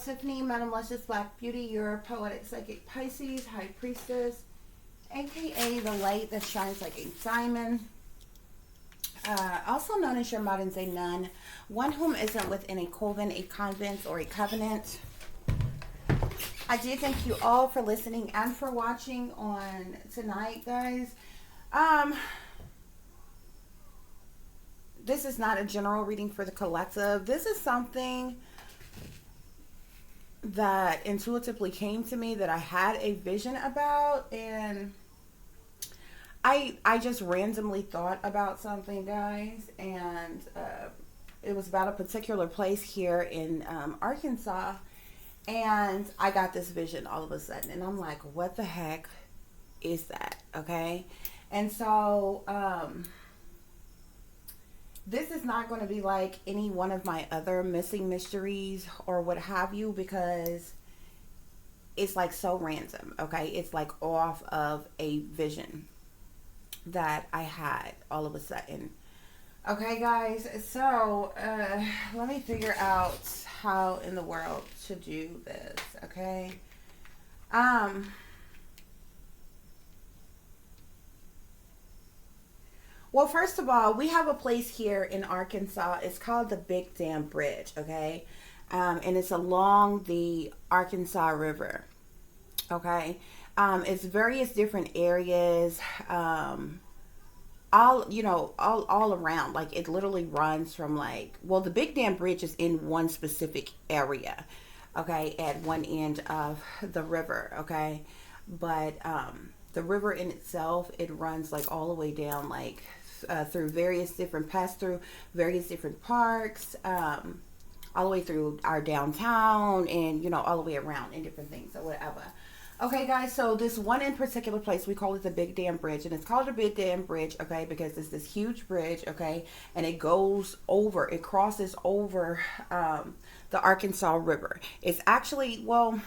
Tiffany, Metamalicious Black Beauty, your poetic psychic Pisces, High Priestess, aka the light that shines like a diamond. Also known as your modern day nun, one whom isn't within a coven, a convent, or a covenant. I do thank you all for listening and for watching on tonight, guys. This is not a general reading for the collective. This is something that intuitively came to me that I had a vision about, and I just randomly thought about something, guys, and it was about a particular place here in Arkansas, and I got this vision all of a sudden, and I'm like, what the heck is that? Okay, and so this is not going to be like any one of my other missing mysteries or what have you, because it's like so random. Okay, it's like off of a vision that I had all of a sudden. Okay, guys, so let me figure out how in the world to do this. Okay, well, first of all, we have a place here in Arkansas. It's called the Big Dam Bridge. Okay, and it's along the Arkansas River. Okay, it's various different areas, all around. Like, it literally runs from, like, well, the Big Dam Bridge is in one specific area, okay, at one end of the river. Okay, but the river in itself, it runs like all the way down, like through various different, pass through various different parks, all the way through our downtown, and all the way around and different things or whatever. Okay, guys, so this one in particular place, we call it the Big Dam Bridge, and it's called the Big Dam Bridge, okay, because it's this huge bridge, okay, and it crosses over the Arkansas River. It's actually, well,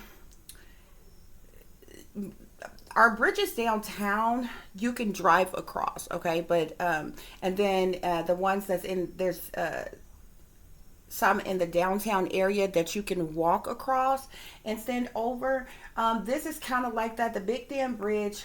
our bridges downtown, you can drive across, okay, but and then the ones that's in, there's some in the downtown area that you can walk across and send over. This is kind of like that. The Big Dam Bridge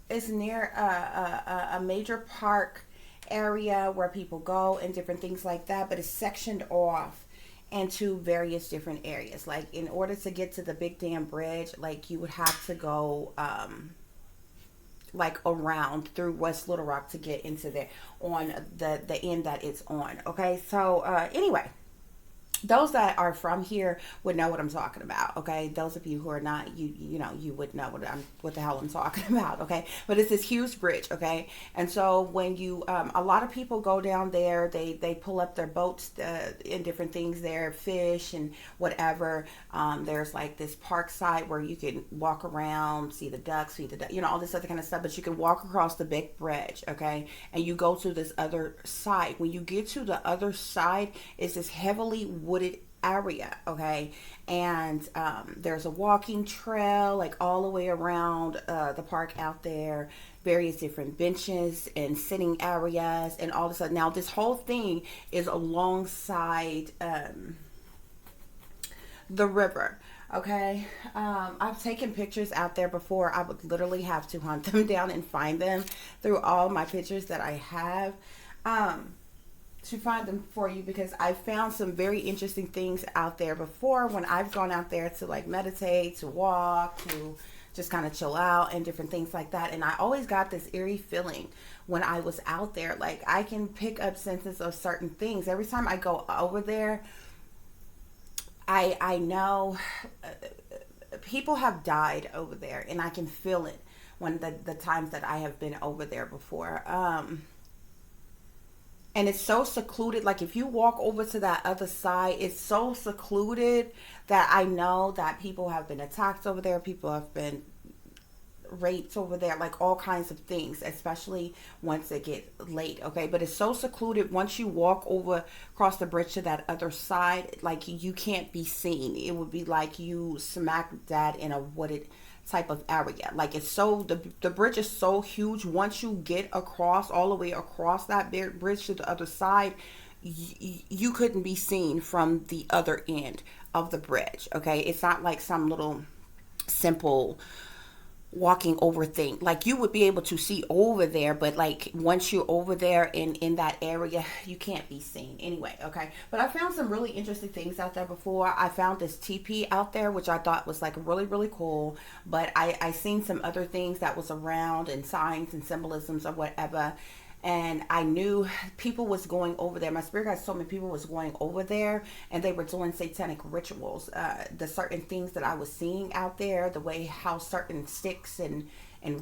is near a major park area where people go and different things like that, but it's sectioned off into various different areas. Like, in order to get to the Big Dam Bridge, like, you would have to go like around through West Little Rock to get into there on the end that it's on. Okay, so anyway, those that are from here would know what I'm talking about. Okay, those of you who are not, you would know what the hell I'm talking about. Okay, but it's this huge bridge. Okay, and so when you a lot of people go down there, they pull up their boats and different things there, fish and whatever. There's like this park side where you can walk around, see the ducks, all this other kind of stuff, but you can walk across the big bridge. Okay, and you go to this other side. When you get to the other side, it's this heavily wooded area. Okay, and there's a walking trail like all the way around the park out there, various different benches and sitting areas and all this. Now this whole thing is alongside the river. Okay, I've taken pictures out there before. I would literally have to hunt them down and find them through all my pictures that I have, to find them for you, because I found some very interesting things out there before when I've gone out there to like meditate, to walk, to just kind of chill out and different things like that. And I always got this eerie feeling when I was out there. Like, I can pick up senses of certain things. Every time I go over there, I know people have died over there, and I can feel it when the times that I have been over there before. And it's so secluded. Like, if you walk over to that other side, it's so secluded that I know that people have been attacked over there. People have been raped over there, like all kinds of things, especially once it gets late. Okay, but it's so secluded. Once you walk over across the bridge to that other side, like, you can't be seen. It would be like you smack dab in a wooded type of area. Like it's so the bridge is so huge. Once you get across all the way across that bridge to the other side, you couldn't be seen from the other end of the bridge. Okay, it's not like some little simple walking over thing. Like you would be able to see over there, but like once you're over there in that area, you can't be seen anyway. Okay, but I found some really interesting things out there before. I found this TP out there, which I thought was like really really cool, but I seen some other things that was around and signs and symbolisms or whatever, and I knew people was going over there. My spirit guides told me people was going over there and they were doing satanic rituals. The certain things that I was seeing out there, the way how certain sticks and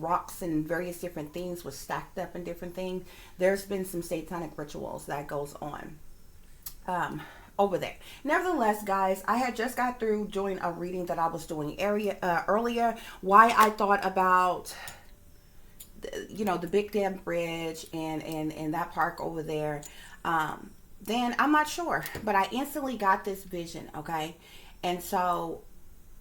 rocks and various different things was stacked up and different things. There's been some satanic rituals that goes on over there. Nevertheless, guys, I had just got through doing a reading that I was doing earlier. Why I thought about the Big Dam Bridge and that park over there, then I'm not sure, but I instantly got this vision. Okay, and so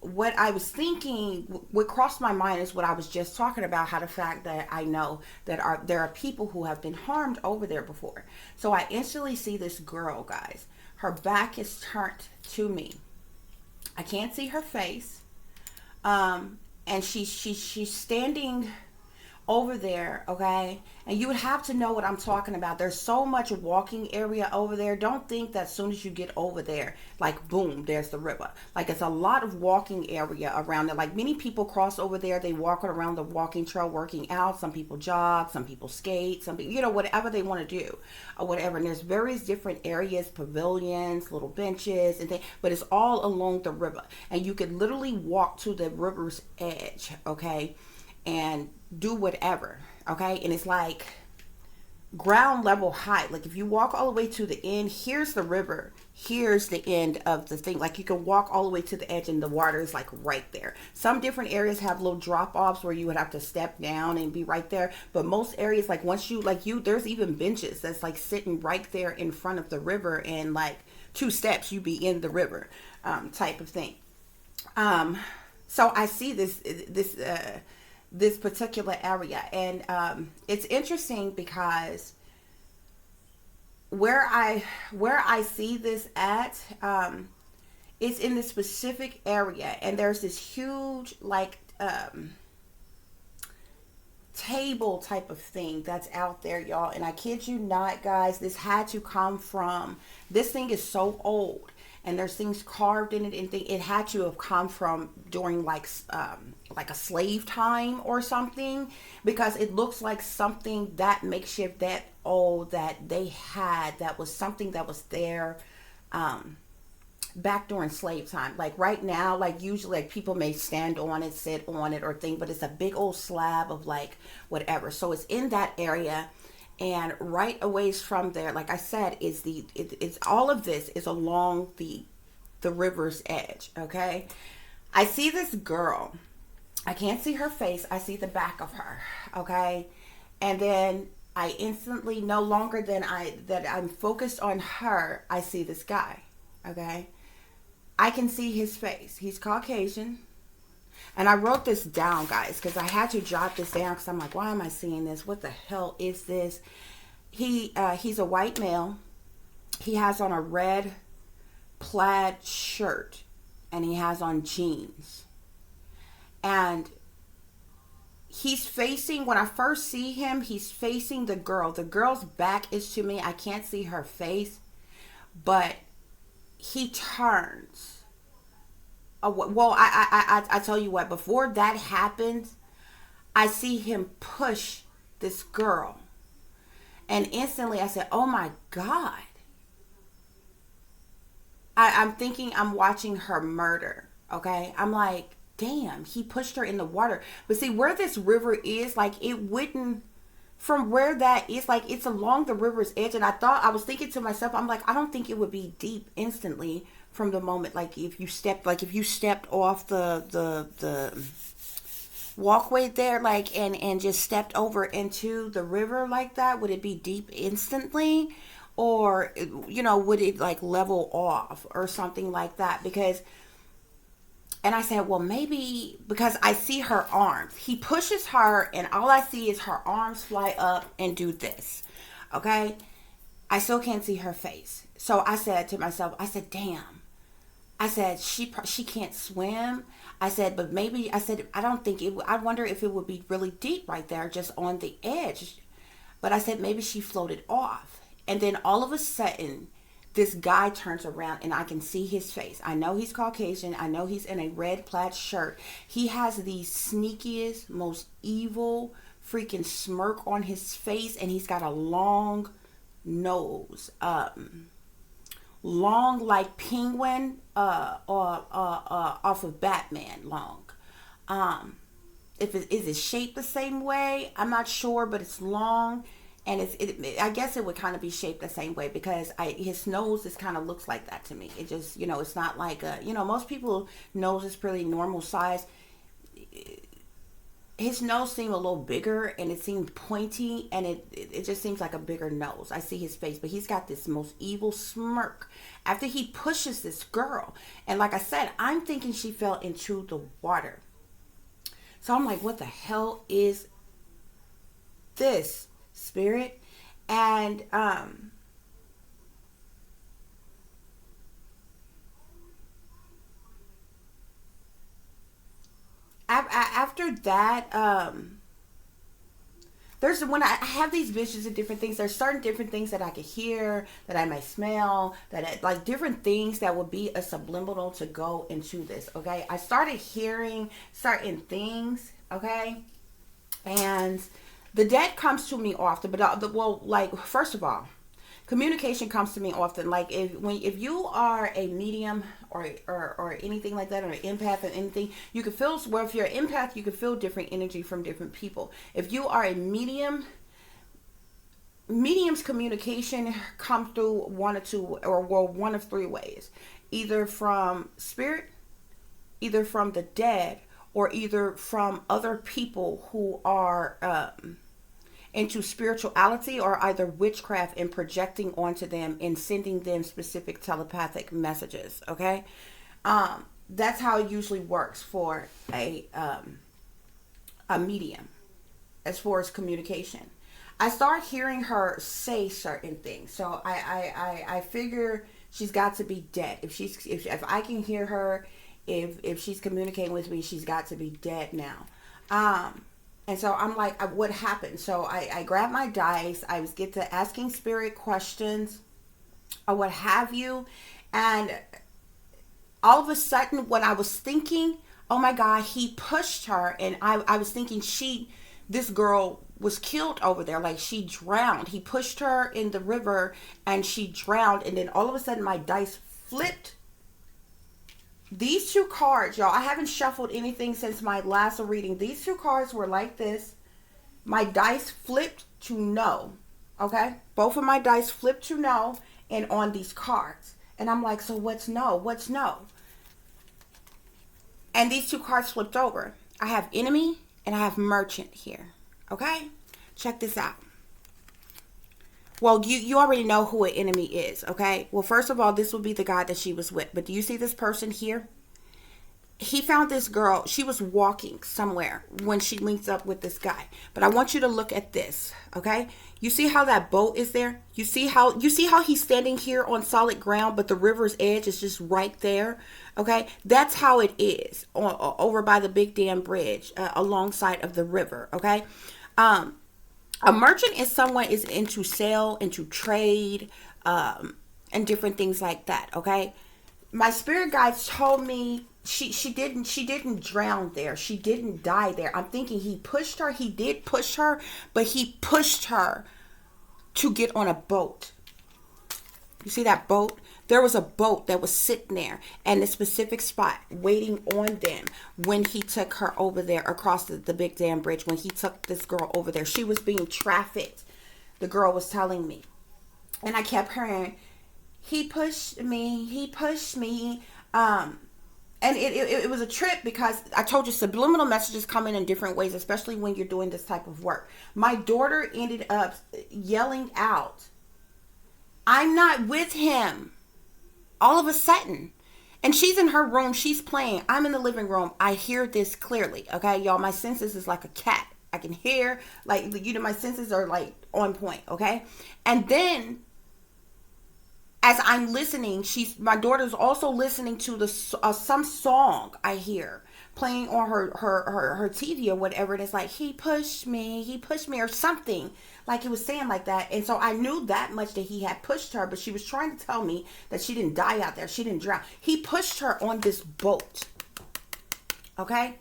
what I was thinking, what crossed my mind is what I was just talking about, how the fact that I know that there are people who have been harmed over there before. So I instantly see this girl, guys. Her back is turned to me. I can't see her face, and she's standing over there. Okay, and you would have to know what I'm talking about. There's so much walking area over there. Don't think that as soon as you get over there, like boom, there's the river. Like it's a lot of walking area around there. Like many people cross over there, they walk around the walking trail working out. Some people jog, some people skate, some people, whatever they want to do or whatever. And there's various different areas, pavilions, little benches and things, but it's all along the river, and you could literally walk to the river's edge. Okay, and do whatever. Okay, and it's like ground level height. Like if you walk all the way to the end, here's the river, here's the end of the thing. Like you can walk all the way to the edge and the water is like right there. Some different areas have little drop offs where you would have to step down and be right there, but most areas, like once you there's even benches that's like sitting right there in front of the river, and like 2 steps you be in the river, type of thing. So I see this particular area, and it's interesting because where I see this at, it's in this specific area, and there's this huge table type of thing that's out there, y'all. And I kid you not, guys, this had to come from, this thing is so old, and there's things carved in it, and it had to have come from during like a slave time or something, because it looks like something that makeshift, that old, that they had, that was something that was there back during slave time. Like right now, like usually like people may stand on it, sit on it or thing, but it's a big old slab of like whatever. So it's in that area. And right away from there, like I said, it's all of this is along the river's edge. Okay, I see this girl. I can't see her face. I see the back of her. Okay, and then I instantly, no longer than I'm focused on her, I see this guy. Okay, I can see his face. He's Caucasian. And I wrote this down, guys, because I had to jot this down, because I'm like, why am I seeing this? What the hell is this? He's a white male. He has on a red plaid shirt, and he has on jeans. And he's facing, when I first see him, he's facing the girl. The girl's back is to me. I can't see her face, but he turns. Well, I tell you what, before that happens, I see him push this girl. And instantly I said, oh my God. I'm thinking I'm watching her murder. Okay. I'm like, damn, he pushed her in the water. But see, where this river is, like it wouldn't, from where that is, like it's along the river's edge. And I was thinking to myself, I'm like, I don't think it would be deep instantly from the moment, like if you stepped off the walkway there, like and just stepped over into the river like that, would it be deep instantly, or would it like level off or something like that? Because And I said, well, maybe because I see her arms. He pushes her, and all I see is her arms fly up and do this. Okay? I still can't see her face. So I said to myself, I said, damn. I said, she can't swim. I said, but maybe, I said, I don't think it, I wonder if it would be really deep right there, just on the edge. But I said, maybe she floated off. And then all of a sudden, this guy turns around and I can see his face. I know he's Caucasian. I know he's in a red plaid shirt. He has the sneakiest, most evil freaking smirk on his face, and he's got a long nose. Long like penguin off of Batman long. If it is it shaped the same way, I'm not sure, but it's long, and I guess it would kind of be shaped the same way because his nose just kind of looks like that to me. It just, it's not like most people nose is pretty normal size. His nose seemed a little bigger, and it seemed pointy, and it just seems like a bigger nose. I see his face, but he's got this most evil smirk after he pushes this girl. And like I said, I'm thinking she fell into the water. So I'm like, what the hell is this, spirit? And after that, there's when I have these visions of different things, there's certain different things that I could hear, that I may smell, like different things that would be a subliminal to go into this. Okay, I started hearing certain things. Okay, and the dead comes to me often, but like, first of all, communication comes to me often. Like if you are a medium or anything like that, or an empath or anything, you can feel, well, if you're an empath, you can feel different energy from different people. If you are a medium's communication comes through one or two, or well, one of three ways: either from spirit, either from the dead, or either from other people who are into spirituality, or either witchcraft, and projecting onto them and sending them specific telepathic messages. Okay, that's how it usually works for a medium as far as communication. I start hearing her say certain things, so I figure she's got to be dead. If I can hear her, if she's communicating with me, she's got to be dead now. And so I'm like, what happened? So I grab my dice. I was get to asking spirit questions or what have you. And all of a sudden, when I was thinking, oh my God, he pushed her. And I was thinking this girl was killed over there. Like, she drowned. He pushed her in the river and she drowned. And then all of a sudden my dice flipped. These two cards, y'all, I haven't shuffled anything since my last reading. These two cards were like this. My dice flipped to no. Okay? Both of my dice flipped to no, and on these cards. And I'm like, so what's no? What's no? And these two cards flipped over. I have enemy and I have merchant here. Okay? Check this out. Well, you already know who an enemy is, okay? Well, first of all, this will be the guy that she was with. But do you see this person here? He found this girl. She was walking somewhere when she links up with this guy. But I want you to look at this, okay? You see how that boat is there? You see how he's standing here on solid ground, but the river's edge is just right there, okay? That's how it is over by the big dam bridge, alongside of the river, okay? A merchant is someone is into sale, into trade, and different things like that. Okay, my spirit guides told me she didn't drown there. She didn't die there. I'm thinking he pushed her. He did push her, but he pushed her to get on a boat. You see that boat? There was a boat that was sitting there in a specific spot waiting on them when he took her over there across the big dam bridge. When he took this girl over there, she was being trafficked. The girl was telling me. And I kept hearing, he pushed me, he pushed me. And it was a trip because I told you subliminal messages come in different ways, especially when you're doing this type of work. My daughter ended up yelling out, I'm not with him. All of a sudden. And she's in her room, she's playing. I'm in the living room. I hear this clearly. Okay, y'all, my senses is like a cat. I can hear, like, you know, my senses are like on point. Okay. And then as I'm listening, my daughter's also listening to the some song I hear playing on her TV or whatever. And it's like, he pushed me, or something like he was saying like that. And so I knew that much, that he had pushed her, but she was trying to tell me that she didn't die out there. She didn't drown. He pushed her on this boat. Okay.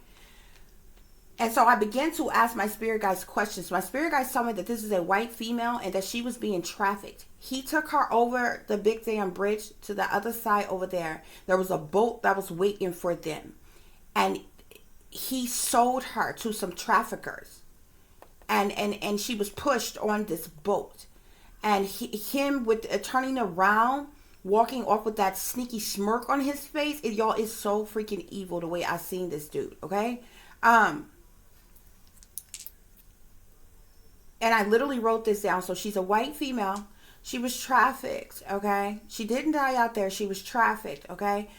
And so I began to ask my spirit guides questions. My spirit guides told me that this is a white female and that she was being trafficked. He took her over the big damn bridge to the other side over there. There was a boat that was waiting for them. And he sold her to some traffickers. And she was pushed on this boat. And him with turning around, walking off with that sneaky smirk on his face. Y'all, is so freaking evil the way I seen this dude, okay? And I literally wrote this down. So she's a white female. She was trafficked, okay? She didn't die out there. She was trafficked, okay?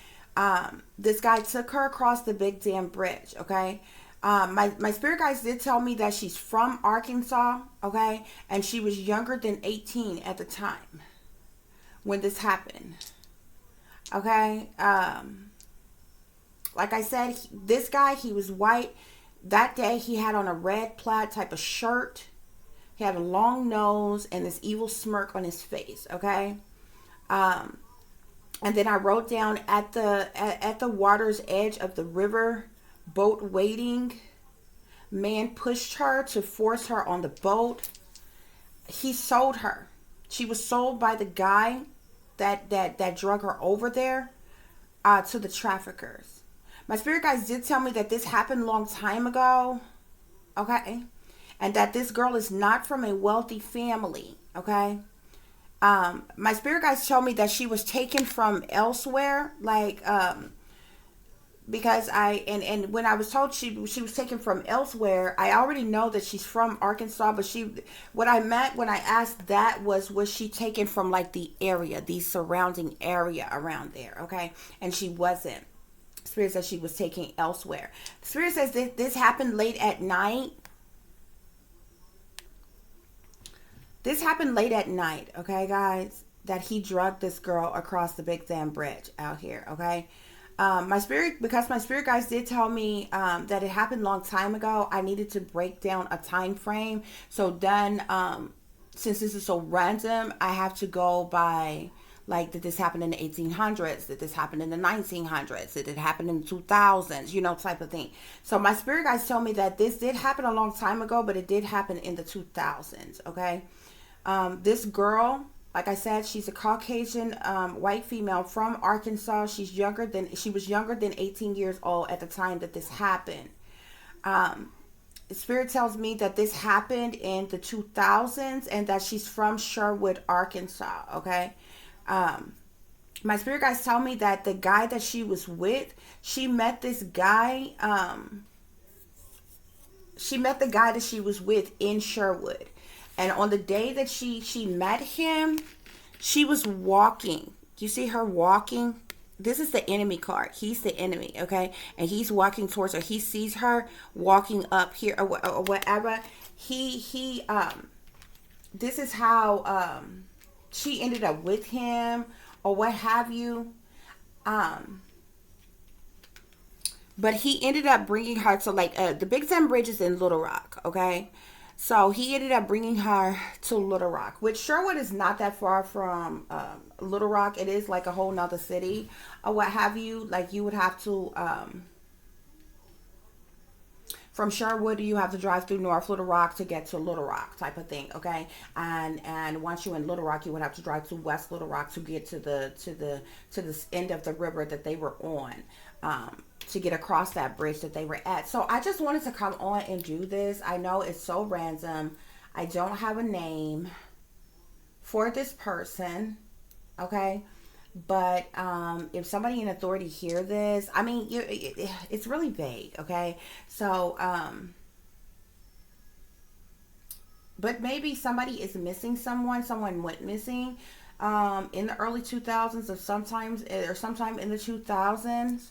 This guy took her across the big damn bridge, okay? My spirit guides did tell me that she's from Arkansas, okay? And she was younger than 18 at the time when this happened, okay? Like I said, this guy, he was white. That day, he had on a red plaid type of shirt. He had a long nose and this evil smirk on his face, okay? And then I wrote down at the water's edge of the river, boat waiting. Man pushed her to force her on the boat. He sold her. She was sold by the guy that drug her over there to the traffickers. My spirit guides did tell me that this happened a long time ago, okay? And that this girl is not from a wealthy family, okay? My spirit guides told me that she was taken from elsewhere, like, because and when I was told she was taken from elsewhere, I already know that she's from Arkansas, but what I meant when I asked that was she taken from like the area, the surrounding area around there, okay? And she wasn't. Spirit says she was taken elsewhere. Spirit says this happened late at night. This happened late at night, okay, guys? That he drugged this girl across the big damn bridge out here, okay? Because my spirit guides did tell me that it happened a long time ago, I needed to break down a time frame. So then, since this is so random, I have to go by, like, did this happen in the 1800s? Did this happen in the 1900s? Did it happen in the 2000s? You know, type of thing. So my spirit guides tell me that this did happen a long time ago, but it did happen in the 2000s, okay? This girl, like I said, she's a Caucasian white female from Arkansas. She was younger than 18 years old at the time that this happened. Spirit tells me that this happened in the 2000s and that she's from Sherwood, Arkansas, okay? My spirit guides tell me that the guy that she was with, she met this guy, that she was with in Sherwood. And on the day that she met him, she was walking. You see her walking? This is the enemy card. He's the enemy, okay? And he's walking towards her. He sees her walking up here or whatever. This is how she ended up with him or what have you. But he ended up bringing her to, like, the Big Ten Bridge is in Little Rock, okay? So he ended up bringing her to Little Rock, which Sherwood is not that far from Little Rock. It is like a whole nother city or what have you. Like, you would have to, from Sherwood, you have to drive through North Little Rock to get to Little Rock type of thing, okay? And once you're in Little Rock, you would have to drive to West Little Rock to get to the end of the river that they were on. To get across that bridge that they were at. So I just wanted to come on and do this. I know it's so random. I don't have a name for this person, okay? But if somebody in authority hear this, I mean, it's really vague, okay? So, but maybe somebody is missing someone went missing. in the early 2000s, or sometime in the 2000s.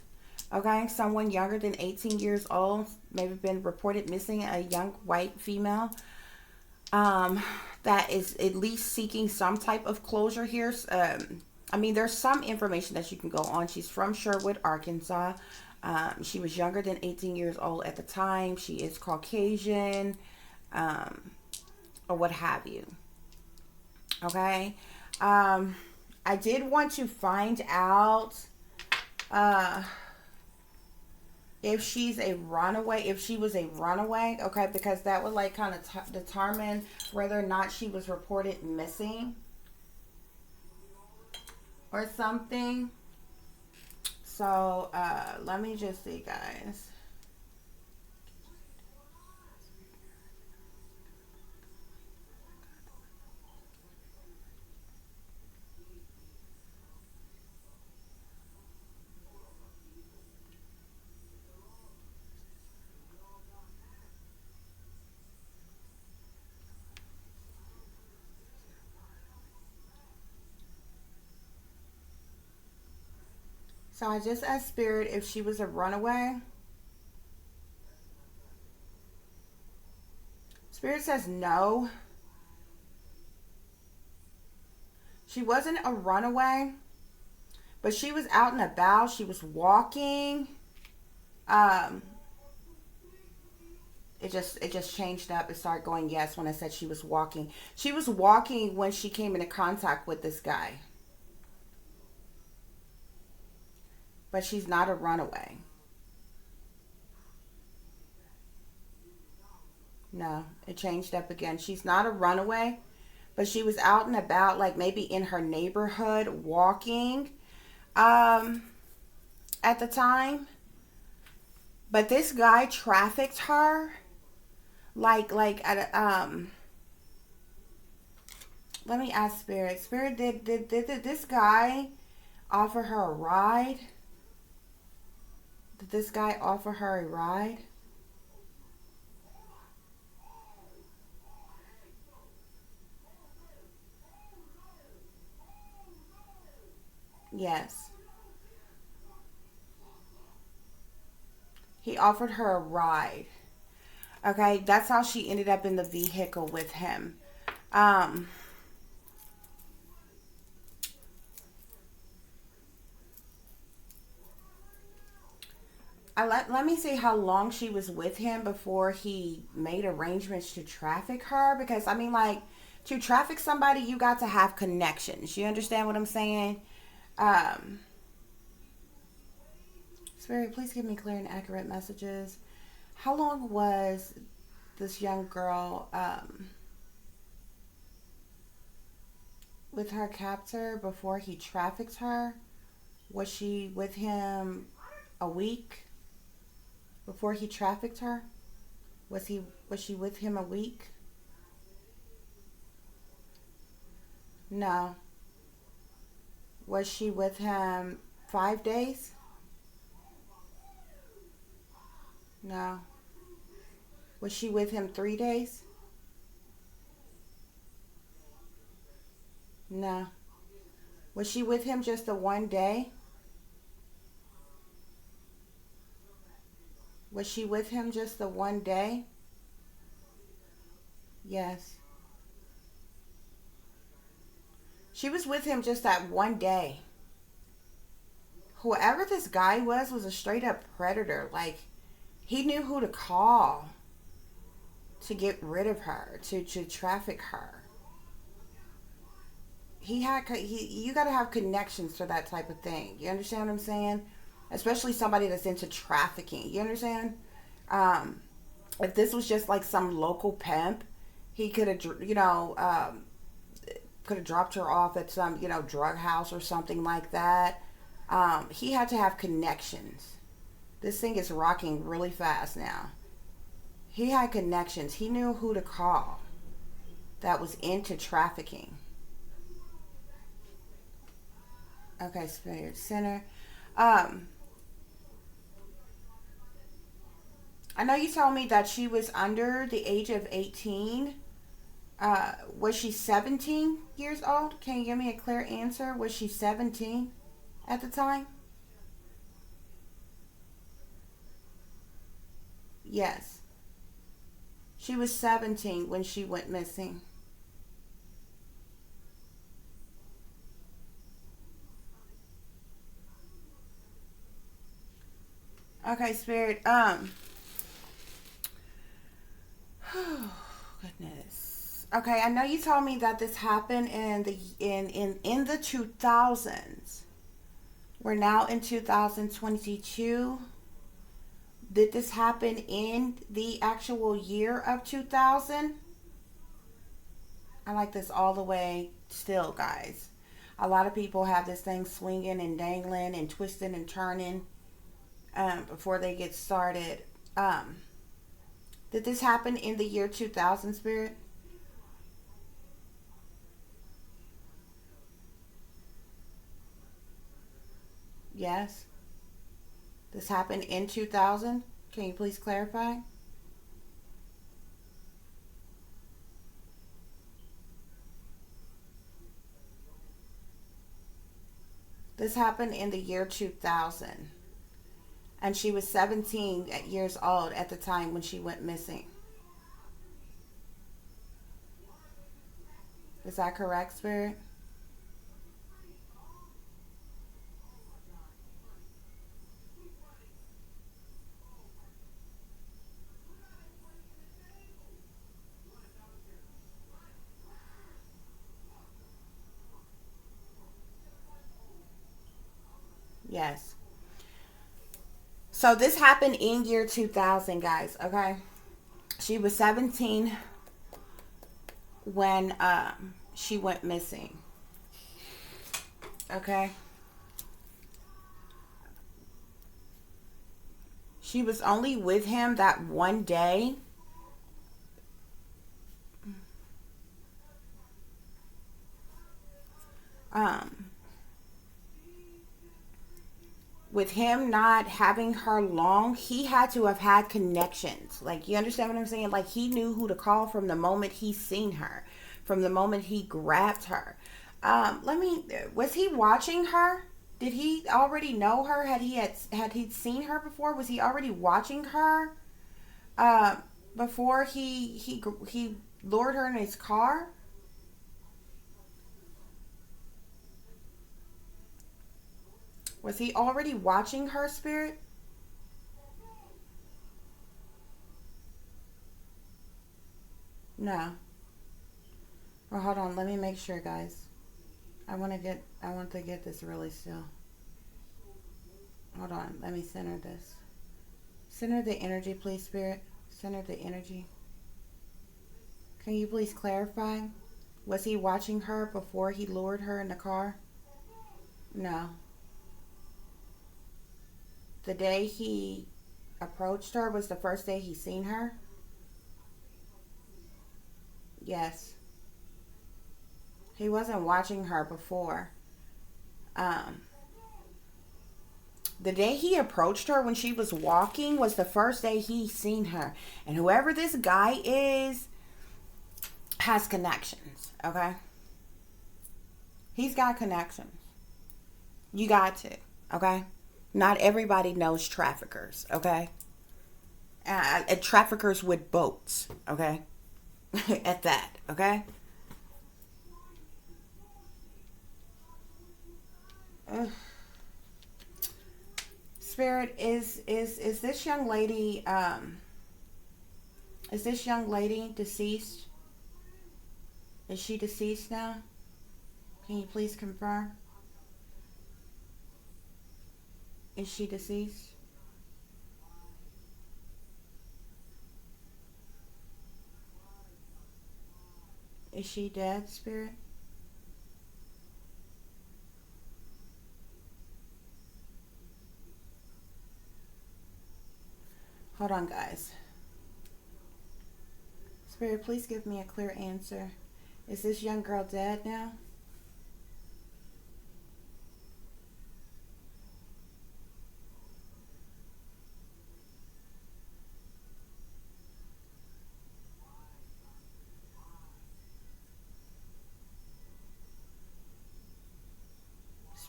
Okay, someone younger than 18 years old maybe been reported missing, a young white female um, that is at least seeking some type of closure here. I mean, there's some information that you can go on. She's from Sherwood, Arkansas. She was younger than 18 years old at the time. She is Caucasian, um, or what have you. Okay. Um, I did want to find out uh, if she's a runaway, if she was a runaway, okay, because that would like kind of determine whether or not she was reported missing or something. So let me just see, guys. So I just asked Spirit if she was a runaway. Spirit says no. She wasn't a runaway, but she was out and about. She was walking. Um, it just changed up. It started going yes when I said she was walking. She was walking when she came into contact with this guy. But she's not a runaway. No, it changed up again. She's not a runaway, but she was out and about, like maybe in her neighborhood walking um, at the time. But this guy trafficked her, like at let me ask Spirit. Spirit, did this guy offer her a ride? Did this guy offer her a ride? Yes. He offered her a ride. Okay, that's how she ended up in the vehicle with him. Um, let me see how long she was with him before he made arrangements to traffic her. Because, I mean, like, to traffic somebody, you got to have connections. You understand what I'm saying? Um, Spirit, please give me clear and accurate messages. How long was this young girl with her captor before he trafficked her? Was she with him a week before he trafficked her? Was she with him a week? No. Was she with him 5 days? No. Was she with him 3 days? No. Was she with him just the one day? Was she with him just the one day? Yes. She was with him just that one day. Whoever this guy was a straight up predator. Like, he knew who to call to get rid of her, to traffic her. You got to have connections for that type of thing. You understand what I'm saying? Especially somebody that's into trafficking. You understand? Um, if this was just like some local pimp, he could have, could have dropped her off at some, drug house or something like that. He had to have connections. This thing is rocking really fast now. He had connections. He knew who to call that was into trafficking. Okay, Spirit Center. Um, I know you told me that she was under the age of 18. Was she 17 years old? Can you give me a clear answer? Was she 17 at the time? Yes. She was 17 when she went missing. Okay, Spirit. Goodness. Okay, I know you told me that this happened in the 2000s. We're now in 2022. Did this happen in the actual year of 2000? I like this all the way still, guys. A lot of people have this thing swinging and dangling and twisting and turning before they get started. Um, did this happen in the year 2000, Spirit? Yes. This happened in 2000? Can you please clarify? This happened in the year 2000. And she was 17 years old at the time when she went missing. Is that correct, Spirit? Yes. So this happened in year 2000, guys, okay? She was 17 when she went missing. Okay? She was only with him that one day. Um with him not having her long, he had to have had connections. Like, you understand what I'm saying? Like, he knew who to call from the moment he seen her, from the moment he grabbed her. Was he watching her? Did he already know her? Had he seen her before? Was he already watching her? Uh, before he lured her in his car? Was he already watching her, Spirit? No. Well, hold on. Let me make sure, guys. I want to get this really still. Hold on. Let me center this. Center the energy, please, Spirit. Center the energy. Can you please clarify? Was he watching her before he lured her in the car? No. The day he approached her was the first day he seen her? Yes. He wasn't watching her before. Um, the day he approached her when she was walking was the first day he seen her. And whoever this guy is has connections, okay? He's got connections. You got to, okay? Not everybody knows traffickers, okay? Traffickers with boats, okay? At that, okay? Ugh. Spirit, is this young lady is this young lady deceased? Is she deceased now? Can you please confirm? Is she deceased? Is she dead, Spirit? Hold on, guys. Spirit, please give me a clear answer. Is this young girl dead now?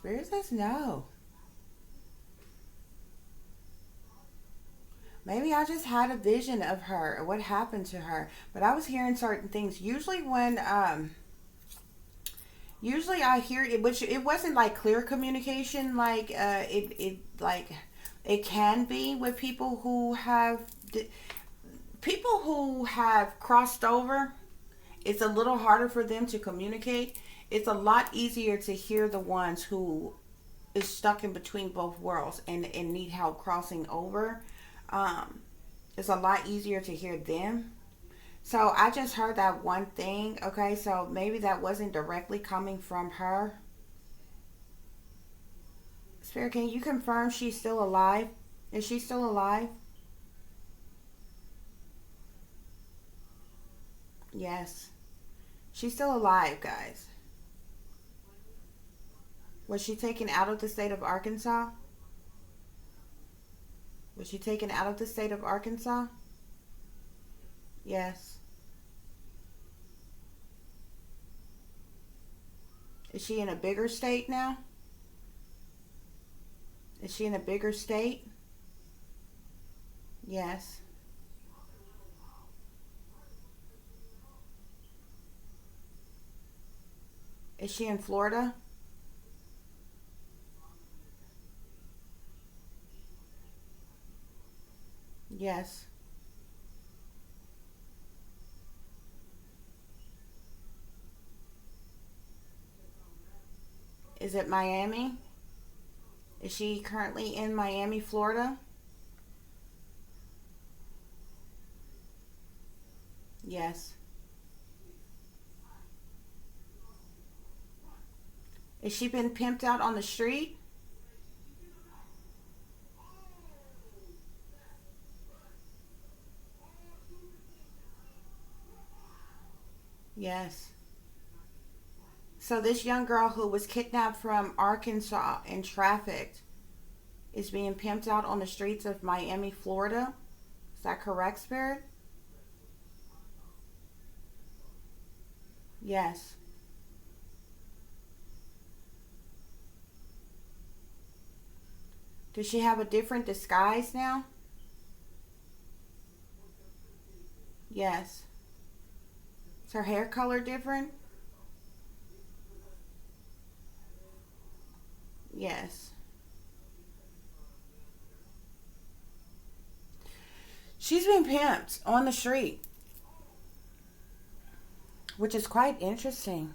Spirit says no. Maybe I just had a vision of her or what happened to her. But I was hearing certain things. Usually I hear it, which it wasn't like clear communication, like it can be with people who have crossed over. It's a little harder for them to communicate. It's a lot easier to hear the ones who is stuck in between both worlds and need help crossing over. um it's a lot easier to hear them. So I just heard that one thing. Okay, so maybe that wasn't directly coming from her. Spirit, can you confirm she's still alive? Is she still alive? Yes, she's still alive, guys. Was she taken out of the state of Arkansas? Was she taken out of the state of Arkansas? Yes. Is she in a bigger state now? Is she in a bigger state? Yes. Is she in Florida? Yes. Is it Miami? Is she currently in Miami, Florida? Yes. Is she been pimped out on the street? Yes. So this young girl who was kidnapped from Arkansas and trafficked is being pimped out on the streets of Miami, Florida. Is that correct, Spirit? Yes. Does she have a different disguise now? Yes. Is her hair color different? Yes. She's been pimped on the street, which is quite interesting.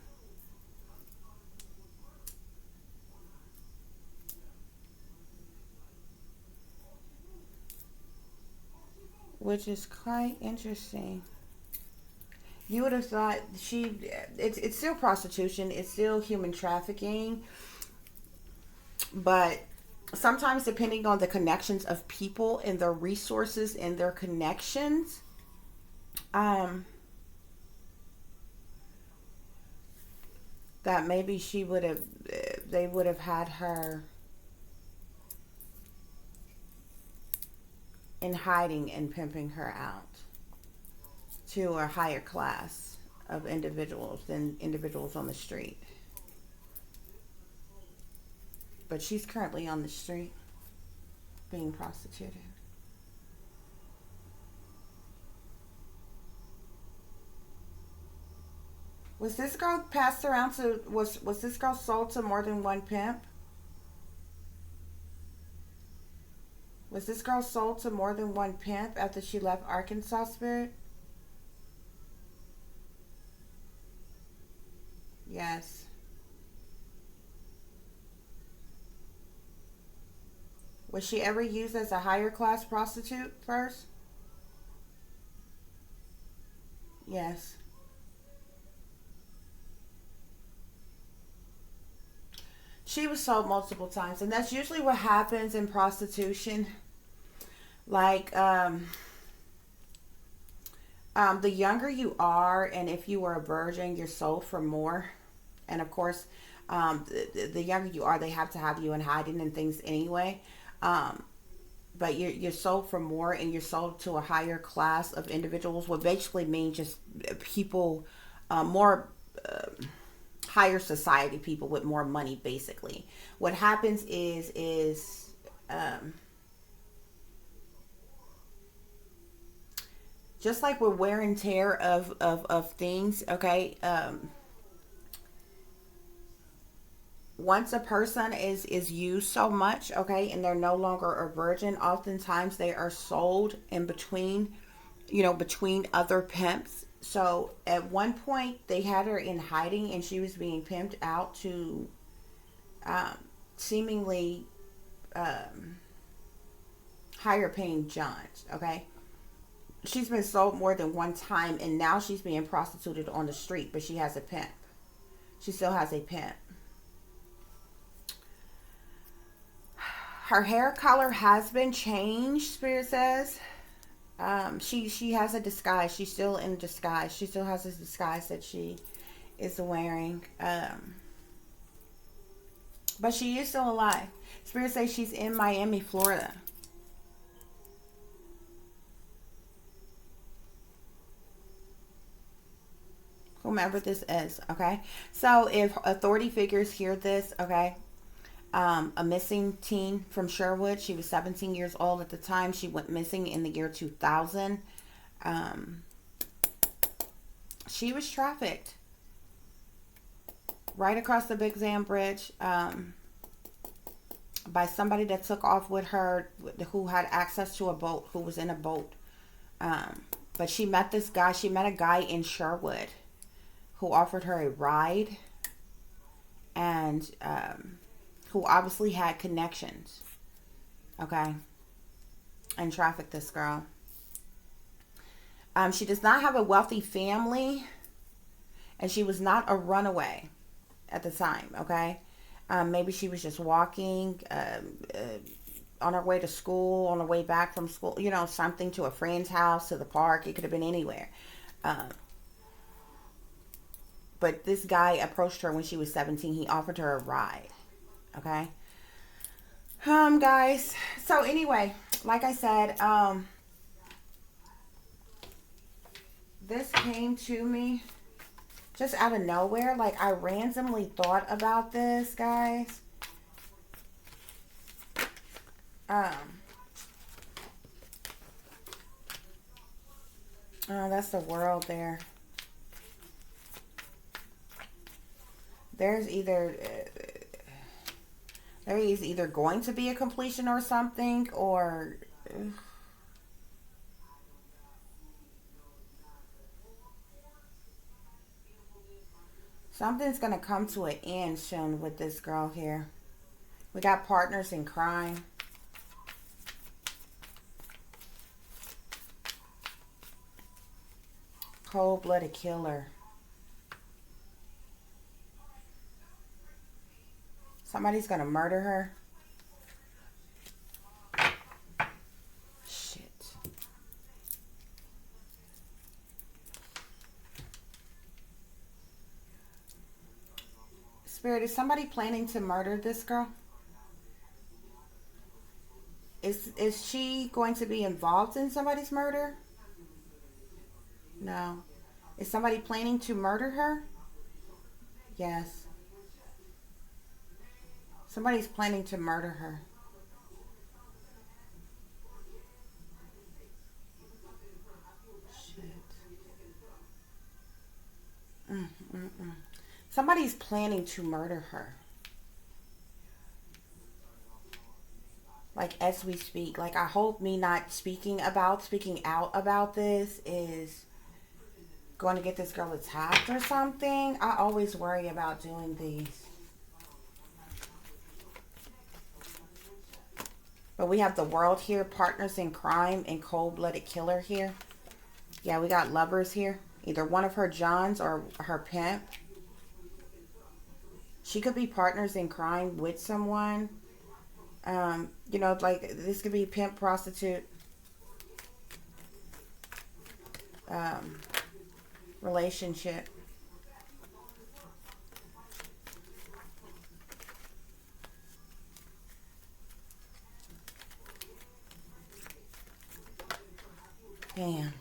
Which is quite interesting. You would have thought it's still prostitution, it's still human trafficking, but sometimes depending on the connections of people and their resources and their connections, um, that maybe they would have had her in hiding and pimping her out to a higher class of individuals than individuals on the street. But she's currently on the street being prostituted. Was this girl passed around to was this girl sold to more than one pimp? Was this girl sold to more than one pimp after she left Arkansas, Spirit? Yes. Was she ever used as a higher class prostitute first? Yes. She was sold multiple times, and that's usually what happens in prostitution. Like, the younger you are, and if you were a virgin, you're sold for more. And of course, the younger you are, they have to have you in hiding and things anyway. Um, but you're sold for more, and you're sold to a higher class of individuals. What basically means just people more higher society people with more money. Basically, what happens is just like with wear and tear of things, okay. Once a person is used so much, okay, and they're no longer a virgin, oftentimes they are sold in between, between other pimps. So at one point they had her in hiding and she was being pimped out to um, seemingly um, higher paying johns, okay. She's been sold more than one time and now she's being prostituted on the street, but she has a pimp. She still has a pimp. Her hair color has been changed, Spirit says. She has a disguise. She's still in disguise. She still has this disguise that she is wearing. But she is still alive. Spirit says she's in Miami, Florida. Whomever this is, okay? So if authority figures hear this, okay, a missing teen from Sherwood. She was 17 years old at the time. She went missing in the year 2000. She was trafficked right across the Big Zam Bridge by somebody that took off with her, who had access to a boat, who was in a boat. But she met this guy. She met a guy in Sherwood who offered her a ride and who obviously had connections, okay, and trafficked this girl. She does not have a wealthy family, and she was not a runaway at the time, okay. Maybe she was just walking on her way to school, on her way back from school, something, to a friend's house, to the park. It could have been anywhere. But this guy approached her when she was 17. He offered her a ride. Okay. Guys. So anyway, like I said, this came to me just out of nowhere. Like, I randomly thought about this, guys. Oh, that's the world there. There is either going to be a completion or something, or something's going to come to an end soon with this girl here. We got partners in crime. Cold-blooded killer. Somebody's going to murder her. Shit. Spirit, is somebody planning to murder this girl? Is she going to be involved in somebody's murder? No. Is somebody planning to murder her? Yes. Somebody's planning to murder her. Shit. Somebody's planning to murder her. Like, as we speak. Like, I hope me not speaking out about this is going to get this girl attacked or something. I always worry about doing these. But we have the world here, partners in crime, and cold-blooded killer here. Yeah, we got lovers here. Either one of her Johns or her pimp. She could be partners in crime with someone. Like, this could be pimp, prostitute. Relationship. Damn.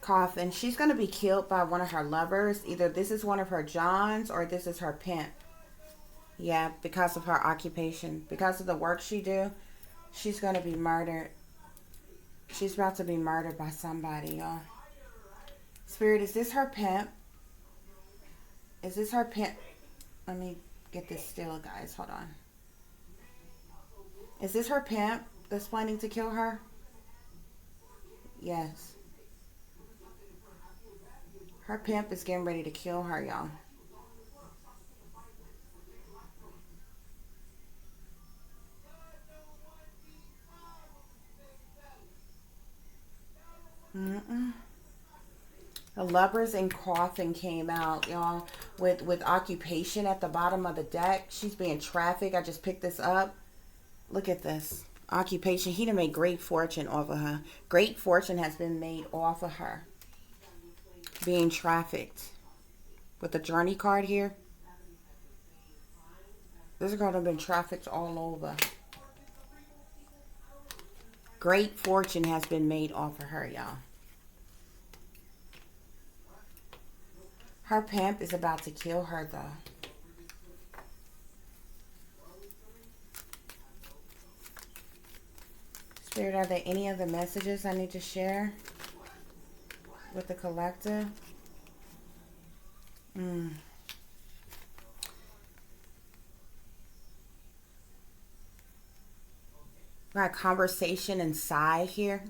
coffin. She's going to be killed by one of her lovers. Either this is one of her Johns or this is her pimp. Yeah, because of her occupation. Because of the work she do, she's going to be murdered. She's about to be murdered by somebody, y'all. Spirit, is this her pimp? Is this her pimp? Let me get this still, guys. Hold on. Is this her pimp that's planning to kill her? Yes. Her pimp is getting ready to kill her, y'all. The lovers in coffin came out, y'all, with occupation at the bottom of the deck. She's being trafficked. I just picked this up. Look at this. Occupation. He done made great fortune off of her. Great fortune has been made off of her. Being trafficked. With the journey card here. This girl done been trafficked all over. Great fortune has been made off of her, y'all. Her pimp is about to kill her, though. Spirit, are there any other messages I need to share with the collective? Got conversation inside here.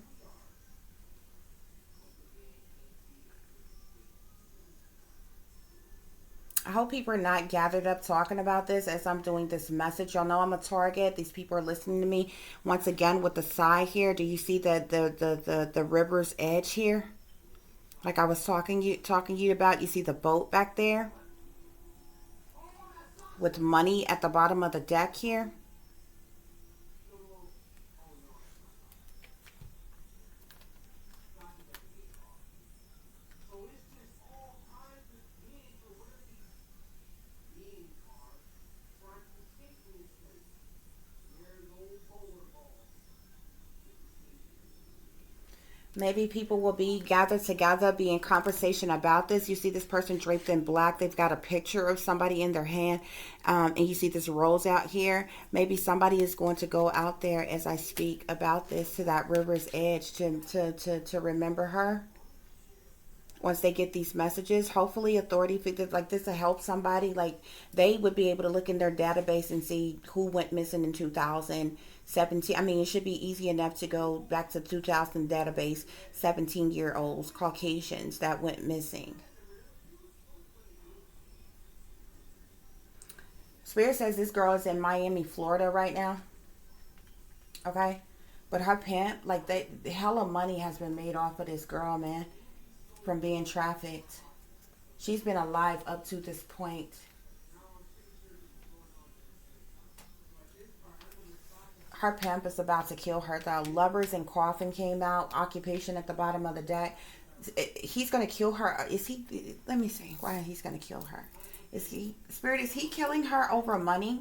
I hope people are not gathered up talking about this as I'm doing this message. Y'all know I'm a target. These people are listening to me. Once again, with the side here, do you see the river's edge here? Like I was talking to you about. You see the boat back there? With money at the bottom of the deck here. Maybe people will be gathered together, be in conversation about this. You see this person draped in black. They've got a picture of somebody in their hand. And you see this rose out here. Maybe somebody is going to go out there as I speak about this to that river's edge to remember her. Once they get these messages, hopefully authority figures like this will help somebody. Like they would be able to look in their database and see who went missing in 2017. I mean, it should be easy enough to go back to 2000 database, 17-year-olds, Caucasians that went missing. Spirit says this girl is in Miami, Florida right now. Okay? But her pimp, like the hella money has been made off of this girl, man. From being trafficked. She's been alive up to this point. Her pimp is about to kill her. The lovers in coffin came out. Occupation at the bottom of the deck. He's going to kill her. Is he? Let me see. Why he's going to kill her? Is he? Spirit, is he killing her over money?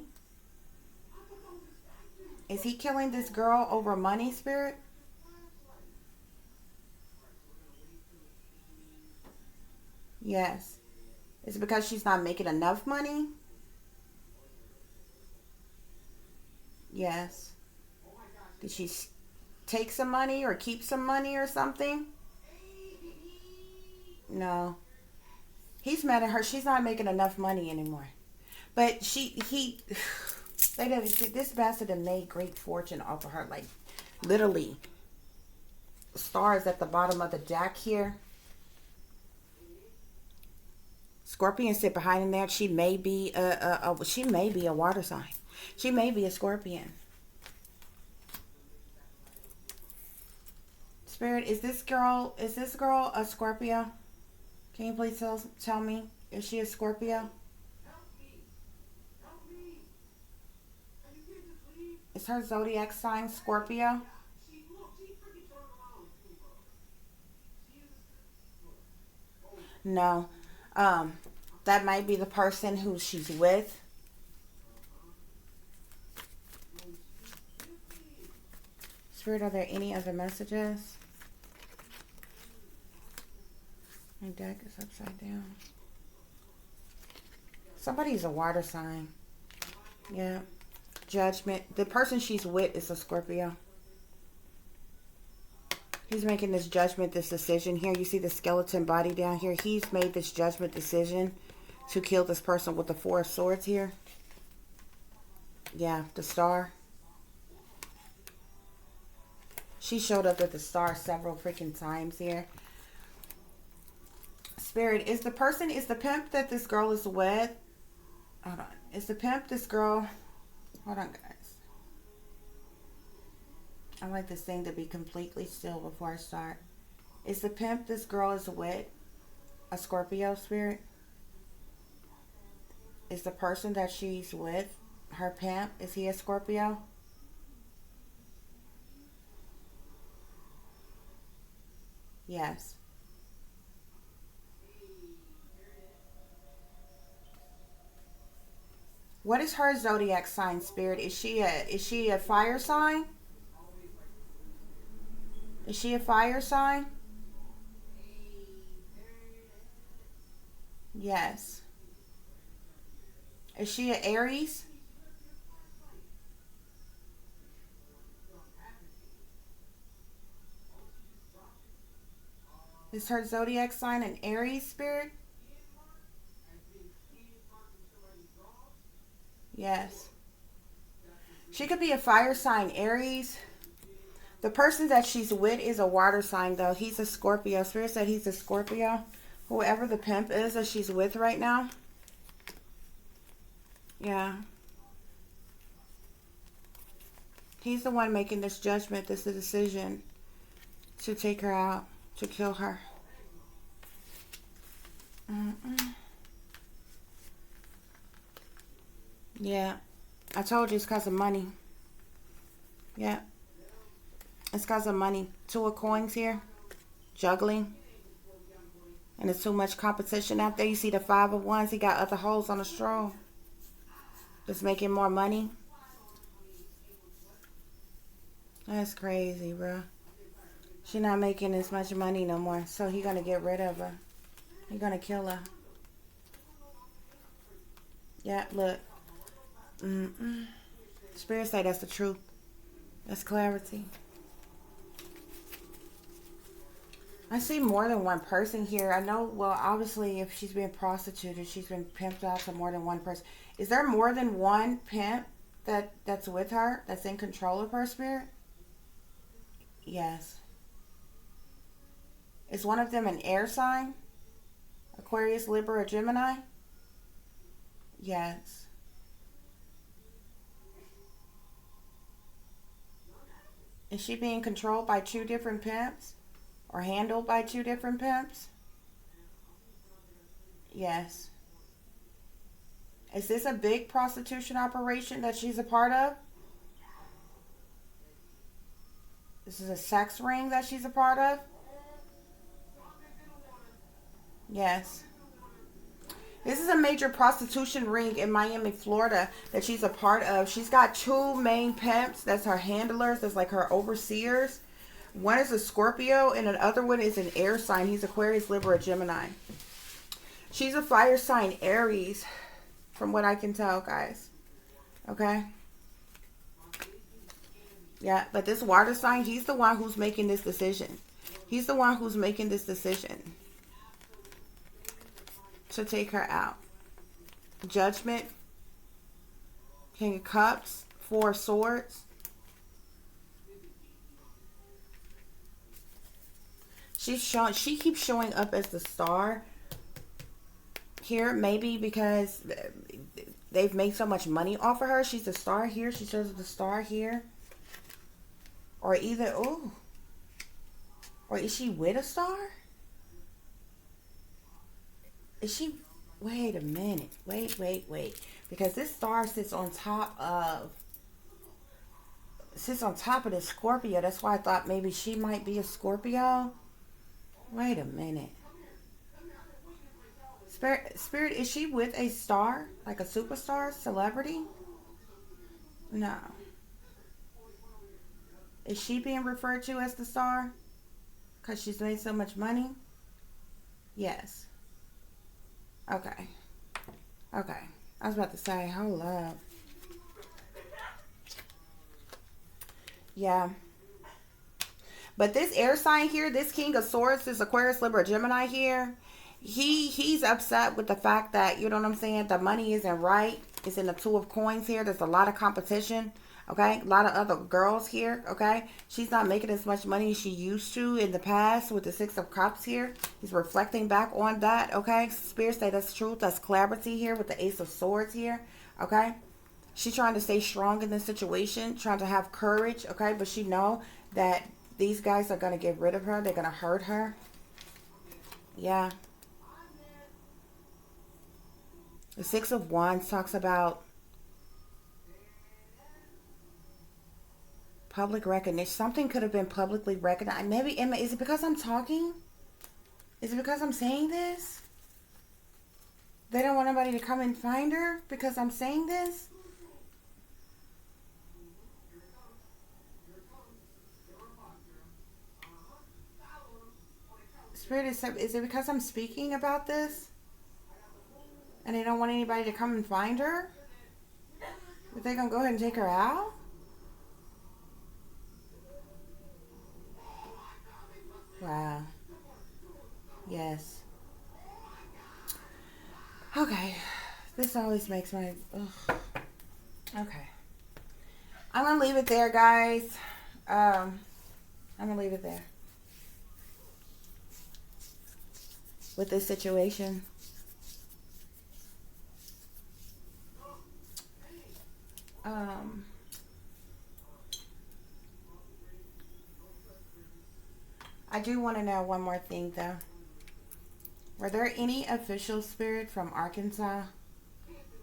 Is he killing this girl over money, Spirit? Yes. Is it because she's not making enough money? Yes. Did she take some money or keep some money or something? No. He's mad at her. She's not making enough money anymore. But this bastard have made great fortune off of her. Like, literally. Stars at the bottom of the deck here. Scorpion sit behind in there. She may be she may be a water sign. She may be a Scorpion. Spirit, is this girl a Scorpio? Can you please tell me? Is she a Scorpio? Is her zodiac sign Scorpio? No. That might be the person who she's with. Spirit, are there any other messages? deck is upside down. Somebody's a water sign. Yeah. Judgment. The person she's with is a Scorpio. He's making this judgment, this decision here. You see the skeleton body down here. He's made this judgment decision to kill this person with the Four of Swords here. Yeah, the Star. She showed up at the Star several freaking times here. Spirit, is the pimp that this girl is with? Hold on. Is the pimp this girl? Hold on, guys. I like this thing to be completely still before I start. Is the pimp this girl is with a Scorpio, Spirit? Is the person that she's with, her pimp, is he a Scorpio? Yes. What is her zodiac sign, Spirit? Is she a fire sign? Is she a fire sign? Yes. Is she an Aries? Is her zodiac sign an Aries, Spirit? Yes. She could be a fire sign, Aries. The person that she's with is a water sign, though. He's a Scorpio. Spirit said he's a Scorpio. Whoever the pimp is that she's with right now. Yeah. He's the one making this judgment, this decision to take her out, to kill her. Yeah. I told you it's because of money. Yeah. It's because of money. Two of coins here. Juggling. And there's too much competition out there. You see the Five of Wands. He got other holes on the straw. Just making more money. That's crazy, bro. She's not making as much money no more. So he gonna get rid of her. He gonna kill her. Yeah, look. Spirit say that's the truth. That's clarity. I see more than one person here. I know, well, obviously, if she's being prostituted, she's been pimped out to more than one person. Is there more than one pimp that's with her, that's in control of her, Spirit? Yes. Is one of them an air sign? Aquarius, Libra, or Gemini? Yes. Is she being controlled by two different pimps? Or handled by two different pimps? Yes. Is this a big prostitution operation that she's a part of? This is a sex ring that she's a part of? Yes. This is a major prostitution ring in Miami, Florida that she's a part of. She's got two main pimps. That's her handlers. That's like her overseers. One is a Scorpio and another one is an air sign. He's Aquarius, Libra, Gemini. She's a fire sign, Aries, from what I can tell, guys. Okay? Yeah, but this water sign, he's the one who's making this decision. He's the one who's making this decision to take her out. Judgment, King of Cups, Four of Swords. She keeps showing up as the Star here, maybe because they've made so much money off of her. She's the Star here. She shows the Star here. Or either, ooh. Or is she with a star? Is she, wait a minute. Wait. Because this star sits on top of the Scorpio. That's why I thought maybe she might be a Scorpio. Wait a minute. Spirit, is she with a star? Like a superstar? Celebrity? No. Is she being referred to as the Star? Because she's made so much money? Yes. Okay. Okay. I was about to say, hold up. Yeah. But this air sign here, this King of Swords, this Aquarius, Libra, Gemini here, he's upset with the fact that, you know what I'm saying, the money isn't right. It's in the Two of Coins here. There's a lot of competition. Okay, a lot of other girls here. Okay, she's not making as much money as she used to in the past with the Six of Cups here. He's reflecting back on that. Okay, Spirit say that's truth. That's clarity here with the Ace of Swords here. Okay, she's trying to stay strong in this situation, trying to have courage. Okay, but she know that these guys are going to get rid of her. They're going to hurt her. Yeah. The Six of Wands talks about public recognition. Something could have been publicly recognized. Maybe, is it because I'm talking? Is it because I'm saying this? They don't want nobody to come and find her because I'm saying this? Spirit is it because I'm speaking about this? And they don't want anybody to come and find her? But they're going to go ahead and take her out? Wow. Yes. Okay. This always makes my... Ugh. Okay. I'm going to leave it there, guys. I'm going to leave it there. With this situation. I do want to know one more thing, though. Were there any official spirit from Arkansas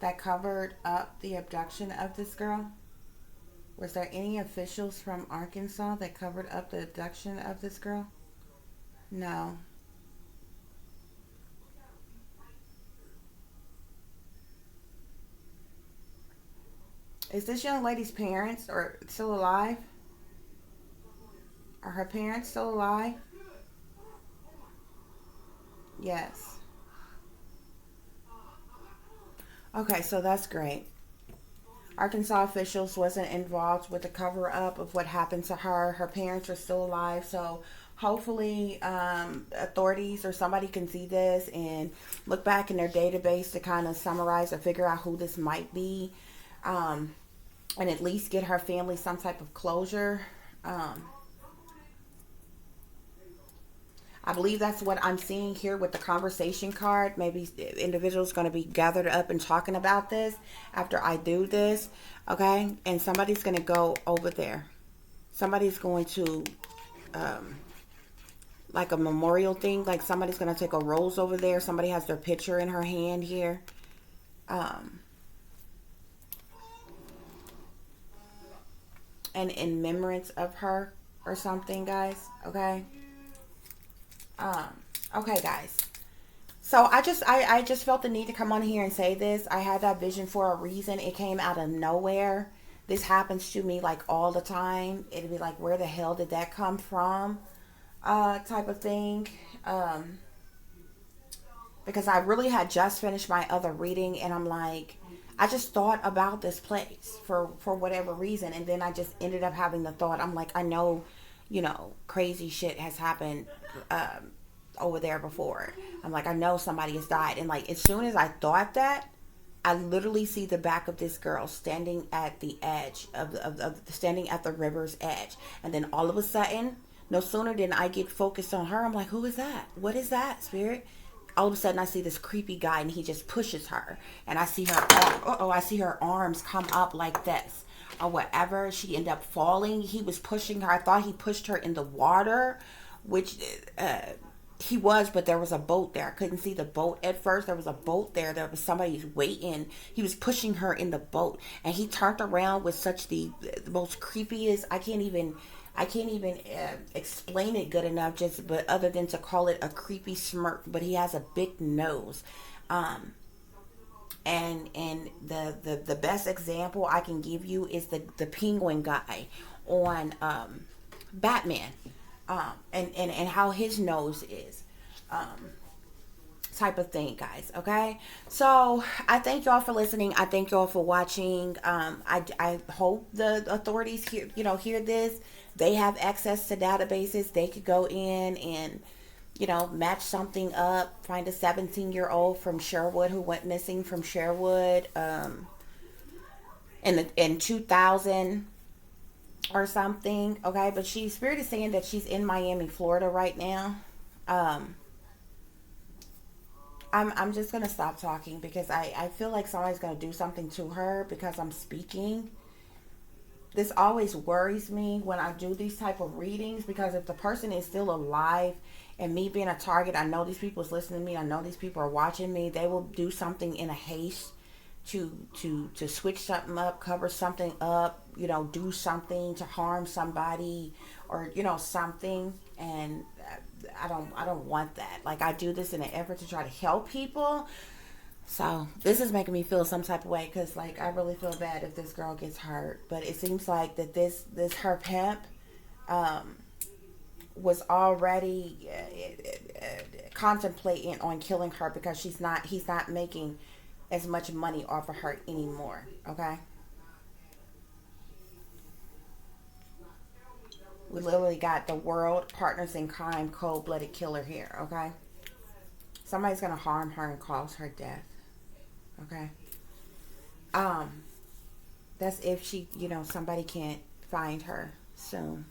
that covered up the abduction of this girl? Was there any officials from Arkansas that covered up the abduction of this girl? No. Is this young lady's parents or still alive? Are her parents still alive? Yes. Okay, so that's great. Arkansas officials wasn't involved with the cover up of what happened to her. Her parents are still alive, so hopefully authorities or somebody can see this and look back in their database to kind of summarize or figure out who this might be, and at least get her family some type of closure. I believe that's what I'm seeing here with the conversation card. Maybe individuals going to be gathered up and talking about this after I do this. Okay. And somebody's going to go over there. Somebody's going to, like a memorial thing. Like somebody's going to take a rose over there. Somebody has their picture in her hand here. And in remembrance of her or something, guys. Okay. Okay, guys. So I just felt the need to come on here and say this. I had that vision for a reason. It came out of nowhere. This happens to me like all the time. It'd be like, where the hell did that come from? Type of thing. Because I really had just finished my other reading and I'm like, I just thought about this place for whatever reason. And then I just ended up having the thought, I'm like, I know, crazy shit has happened over there before. I'm like, I know somebody has died. And like, as soon as I thought that, I literally see the back of this girl standing at the edge standing at the river's edge. And then all of a sudden, no sooner than I get focused on her, I'm like, who is that? What is that, spirit? All of a sudden I see this creepy guy and he just pushes her. And I see her, I see her arms come up like this. Or whatever. She ended up falling. He was pushing her. I thought he pushed her in the water, which he was, but there was a boat there. I couldn't see the boat at first. There was a boat there. There was somebody waiting. He was pushing her in the boat, and he turned around with such the most creepiest. I can't even explain it good enough. But other than to call it a creepy smirk. But he has a big nose. And the best example I can give you is the penguin guy on Batman, and how his nose is. type of thing, guys. Okay, so I thank y'all for listening. I thank y'all for watching. I hope the authorities hear this. They have access to databases. They could go in and match something up, find a 17-year-old from Sherwood who went missing from Sherwood in 2000 or something. Okay, but Spirit is saying that she's in Miami, Florida right now. I'm just gonna stop talking because I feel like somebody's gonna do something to her because I'm speaking. This always worries me when I do these type of readings, because if the person is still alive and me being a target, I know these people is listening to me, I know these people are watching me, they will do something in a haste to switch something up, cover something up, do something to harm somebody, or something. And I don't want that. Like, I do this in an effort to try to help people. So this is making me feel some type of way, because like I really feel bad if this girl gets hurt. But it seems like that this her pimp was already contemplating on killing her, because he's not making as much money off of her anymore. Okay, we literally got the world partners in crime, cold-blooded killer here. Okay, somebody's gonna harm her and cause her death. Okay, that's if she, somebody can't find her soon.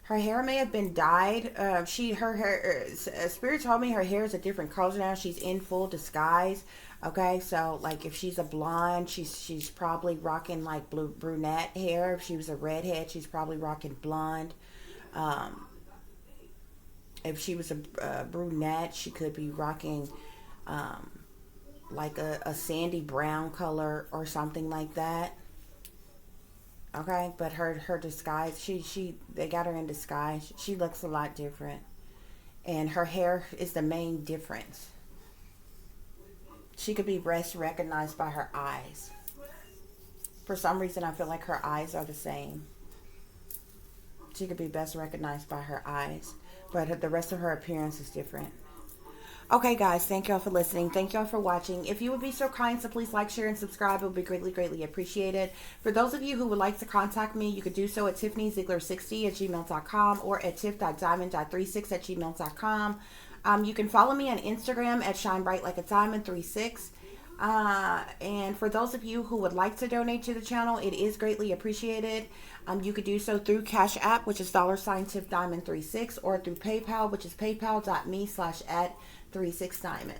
Her hair may have been dyed. Her hair, Spirit told me her hair is a different color now. She's in full disguise. Okay, so like if she's a blonde, she's probably rocking like brunette hair. If she was a redhead, she's probably rocking blonde. Um, if she was a brunette, she could be rocking um, like a sandy brown color or something like that. Okay, but her disguise, they got her in disguise. She looks a lot different, and her hair is the main difference. She could be best recognized by her eyes. For some reason, I feel like her eyes are the same. She could be best recognized by her eyes, but the rest of her appearance is different. Okay, guys, thank y'all for listening. Thank y'all for watching. If you would be so kind, so please like, share, and subscribe. It would be greatly, greatly appreciated. For those of you who would like to contact me, you could do so at tiffanyziegler60@gmail.com or at tiff.diamond.36@gmail.com. You can follow me on Instagram at shinebrightlikeadiamond36. And for those of you who would like to donate to the channel, it is greatly appreciated. You could do so through Cash App, which is $tiffdiamond36, or through PayPal, which is paypal.me/@36diamond.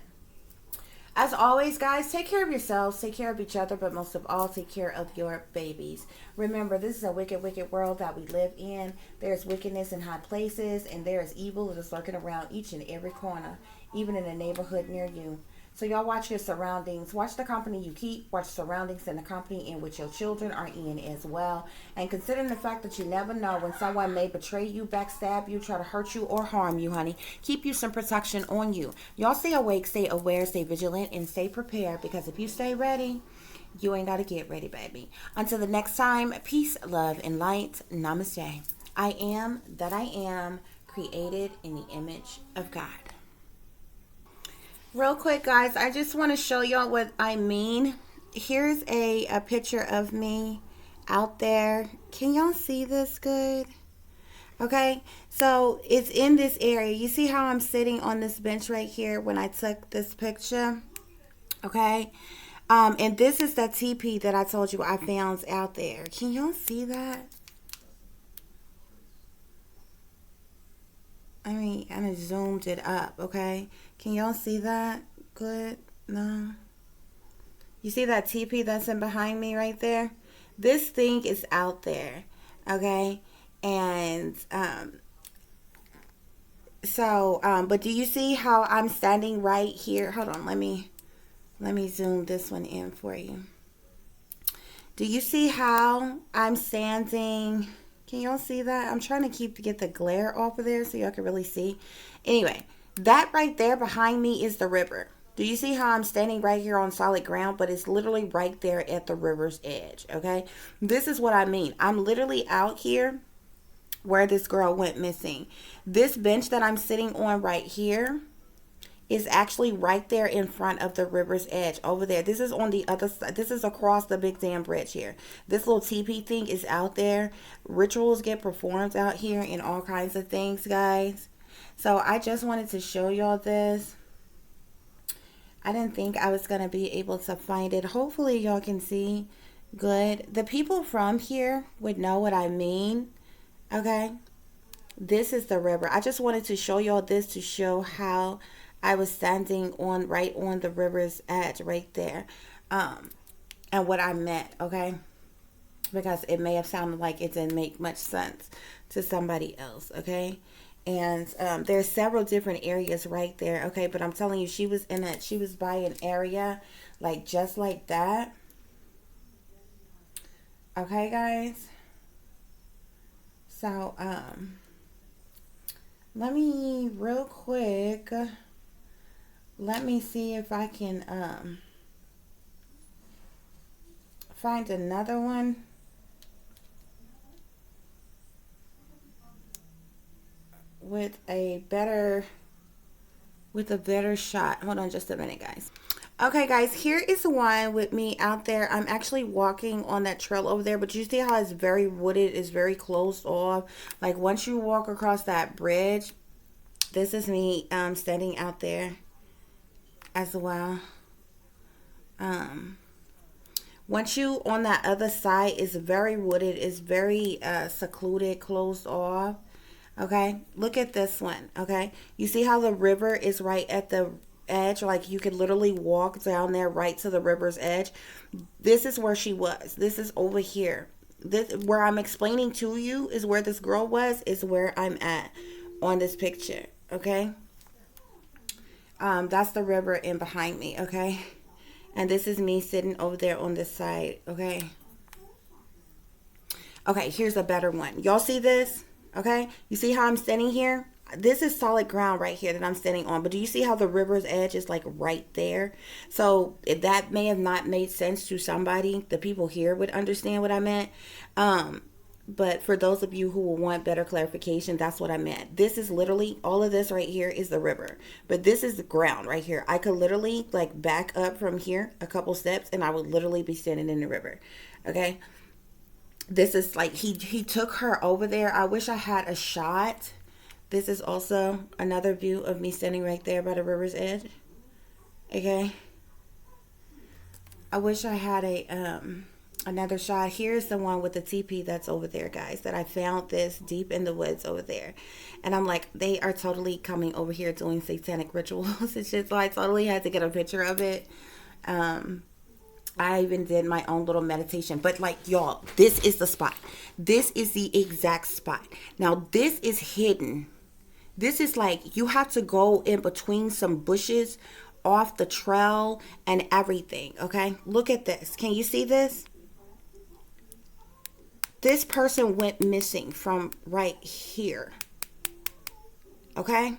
As always, guys, take care of yourselves, take care of each other, but most of all, take care of your babies. Remember, this is a wicked, wicked world that we live in. There's wickedness in high places, and there is evil that is lurking around each and every corner, even in a neighborhood near you. So y'all watch your surroundings. Watch the company you keep. Watch surroundings and the company in which your children are in as well. And considering the fact that you never know when someone may betray you, backstab you, try to hurt you, or harm you, honey, keep you some protection on you. Y'all stay awake, stay aware, stay vigilant, and stay prepared, because if you stay ready, you ain't got to get ready, baby. Until the next time, peace, love, and light. Namaste. I am that I am, created in the image of God. Real quick, guys, I just want to show y'all what I mean. Here's a picture of me out there. Can y'all see this good? Okay, so it's in this area. You see how I'm sitting on this bench right here when I took this picture? Okay, and this is the teepee that I told you I found out there. Can y'all see that? I mean, I just zoomed it up, okay? Can y'all see that? Good? No? You see that teepee that's in behind me right there? This thing is out there, okay? And, but do you see how I'm standing right here? Hold on, let me zoom this one in for you. Do you see how I'm standing? Can y'all see that? I'm trying to get the glare off of there so y'all can really see. Anyway, that right there behind me is the river. Do you see how I'm standing right here on solid ground? But it's literally right there at the river's edge, okay? This is what I mean. I'm literally out here where this girl went missing. This bench that I'm sitting on right here is actually right there in front of the river's edge over there. This is on the other side. This is across the big damn bridge here. This little teepee thing is out there. Rituals get performed out here and all kinds of things, guys. So I just wanted to show y'all this. I didn't think I was going to be able to find it. Hopefully y'all can see good. The people from here would know what I mean. Okay. This is the river. I just wanted to show y'all this to show how I was standing on right on the river's edge right there. And what I meant, okay? Because it may have sounded like it didn't make much sense to somebody else, okay? And there's several different areas right there, okay? But I'm telling you, she was by an area like just like that. Okay, guys? So, let me real quick, let me see if I can find another one with a better shot. Hold on just a minute, guys. Okay, guys, here is the one with me out there. I'm actually walking on that trail over there, but you see how it's very wooded, it's very closed off. Like once you walk across that bridge, this is me standing out there as well. Once you on that other side, is very wooded, it's very secluded, closed off. Okay, look at this one. Okay, you see how the river is right at the edge, like you could literally walk down there right to the river's edge. This is where she was. This is over here. This where I'm explaining to you is where this girl was, is where I'm at on this picture. Okay, that's the river in behind me. Okay, and this is me sitting over there on this side. Okay, here's a better one. Y'all see this? Okay, you see how I'm standing here? This is solid ground right here that I'm standing on, but do you see how the river's edge is like right there? So if that may have not made sense to somebody, the people here would understand what I meant. But for those of you who will want better clarification, that's what I meant. This is literally, all of this right here is the river, but this is the ground right here. I could literally like back up from here a couple steps and I would literally be standing in the river. Okay, this is like he took her over there. I wish I had a shot. This is also another view of me standing right there by the river's edge. Okay, I wish I had a another shot. Here's the one with the teepee that's over there, guys, that I found this deep in the woods over there. And I'm like, they are totally coming over here doing satanic rituals. It's just like, I totally had to get a picture of it. I even did my own little meditation. But like, y'all, this is the spot. This is the exact spot. Now, this is hidden. This is like, you have to go in between some bushes off the trail and everything. Okay, look at this. Can you see this? This person went missing from right here. Okay,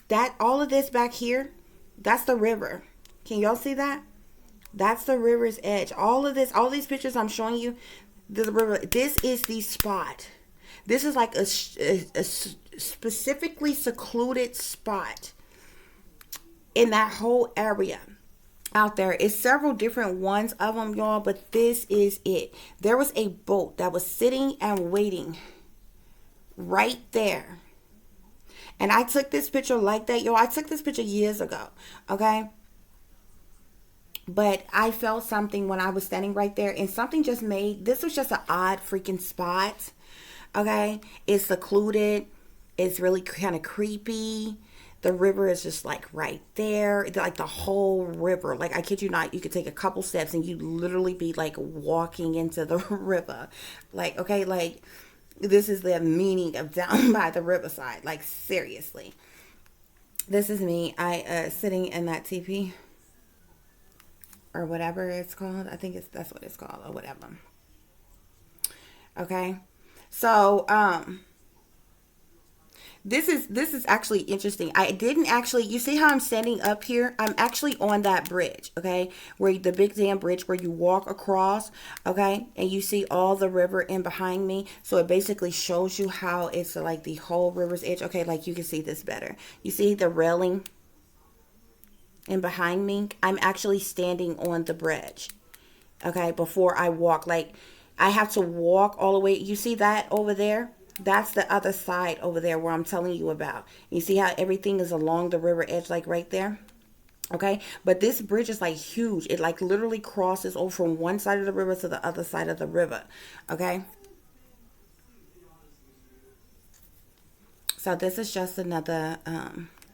that all of this back here, that's the river. Can y'all see that? That's the river's edge. All of this, all these pictures I'm showing you, the river. This is the spot. This is like a specifically secluded spot in that whole area out there. It's several different ones of them, y'all, but this is it. There was a boat that was sitting and waiting right there. And I took this picture like that, y'all. I took this picture years ago, okay? But I felt something when I was standing right there, and something just made, this was just an odd freaking spot, okay? It's secluded. It's really kind of creepy. The river is just like right there. It's like the whole river. Like, I kid you not, you could take a couple steps and you'd literally be like walking into the river. Like, okay, like this is the meaning of down by the riverside. Like, seriously. This is me. I sitting in that teepee or whatever it's called. I think that's what it's called or whatever. Okay. So, This is actually interesting. I didn't actually, you see how I'm standing up here? I'm actually on that bridge, okay? Where the big dam bridge where you walk across, okay? And you see all the river in behind me. So it basically shows you how it's like the whole river's edge. Okay, like you can see this better. You see the railing in behind me? I'm actually standing on the bridge. Okay, before I walk, like I have to walk all the way. You see that over there? That's the other side over there where I'm telling you about. You see how everything is along the river edge, like right there? Okay, but this bridge is like huge. It like literally crosses over from one side of the river to the other side of the river. Okay, so this is just another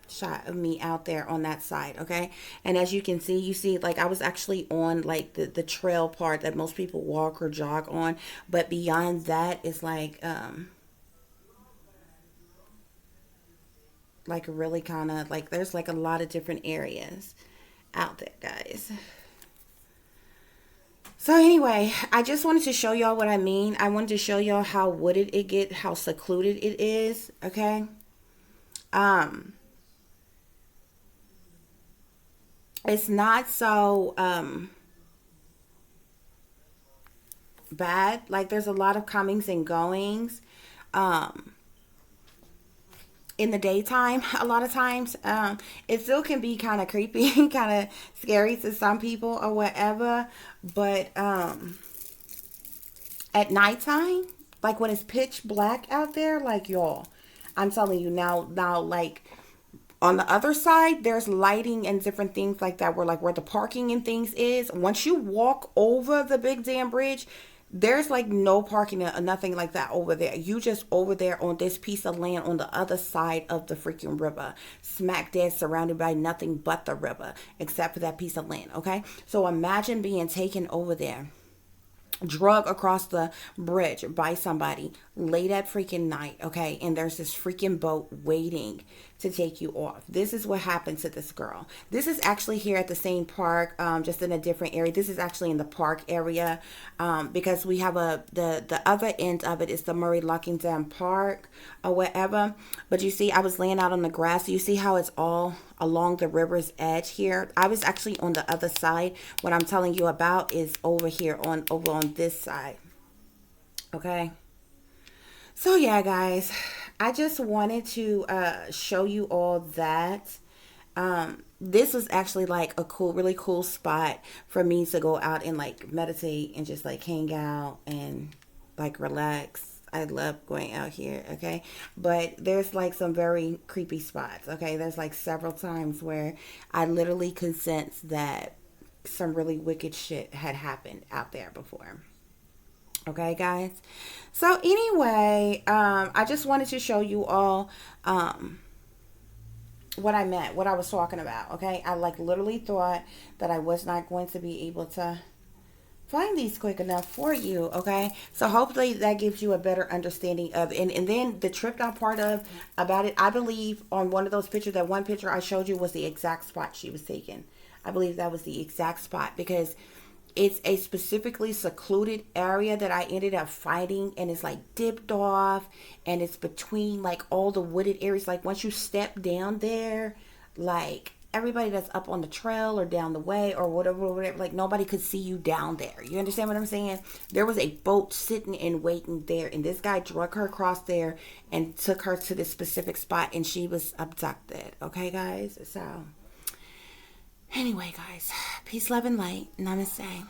shot of me out there on that side. Okay, and as you can see, you see like I was actually on like the trail part that most people walk or jog on, but beyond that is like really kind of like there's like a lot of different areas out there, guys. So anyway, I just wanted to show y'all what I mean. I wanted to show y'all how wooded it get, how secluded it is. Okay. Um, it's not so bad. Like there's a lot of comings and goings. Um, in the daytime a lot of times it still can be kind of creepy kind of scary to some people or whatever, but at nighttime, like when it's pitch black out there, like y'all, I'm telling you now like on the other side there's lighting and different things like that where like where the parking and things is. Once you walk over the big damn bridge, there's like no parking or nothing like that over there. You just over there on this piece of land on the other side of the freaking river, smack dead surrounded by nothing but the river except for that piece of land. Okay, so imagine being taken over there, drug across the bridge by somebody late at freaking night, okay? And there's this freaking boat waiting to take you off. This is what happened to this girl. This is actually here at the same park, just in a different area. This is actually in the park area, because we have the other end of it is the Murray Luckington Park or whatever. But you see, I was laying out on the grass. You see how it's all along the river's edge here. I was actually on the other side. What I'm telling you about is over here over on this side. Okay. So yeah, guys, I just wanted to show you all that. This was actually like a cool, really cool spot for me to go out and like meditate and just like hang out and like relax. I love going out here, okay? But there's like some very creepy spots, okay? There's like several times where I literally could sense that some really wicked shit had happened out there before. Okay, guys. So anyway, I just wanted to show you all what I meant, what I was talking about. Okay, I like literally thought that I was not going to be able to find these quick enough for you. Okay, so hopefully that gives you a better understanding of, and then the tripped out part of about it. I believe on one of those pictures, that one picture I showed you was the exact spot she was taken. I believe that was the exact spot because it's a specifically secluded area that I ended up finding, and it's like dipped off, and it's between like all the wooded areas. Like once you step down there, like everybody that's up on the trail or down the way or whatever, like nobody could see you down there. You understand what I'm saying? There was a boat sitting and waiting there, and this guy drug her across there and took her to this specific spot, and she was abducted. Okay, guys? So anyway, guys, peace, love, and light. Namaste.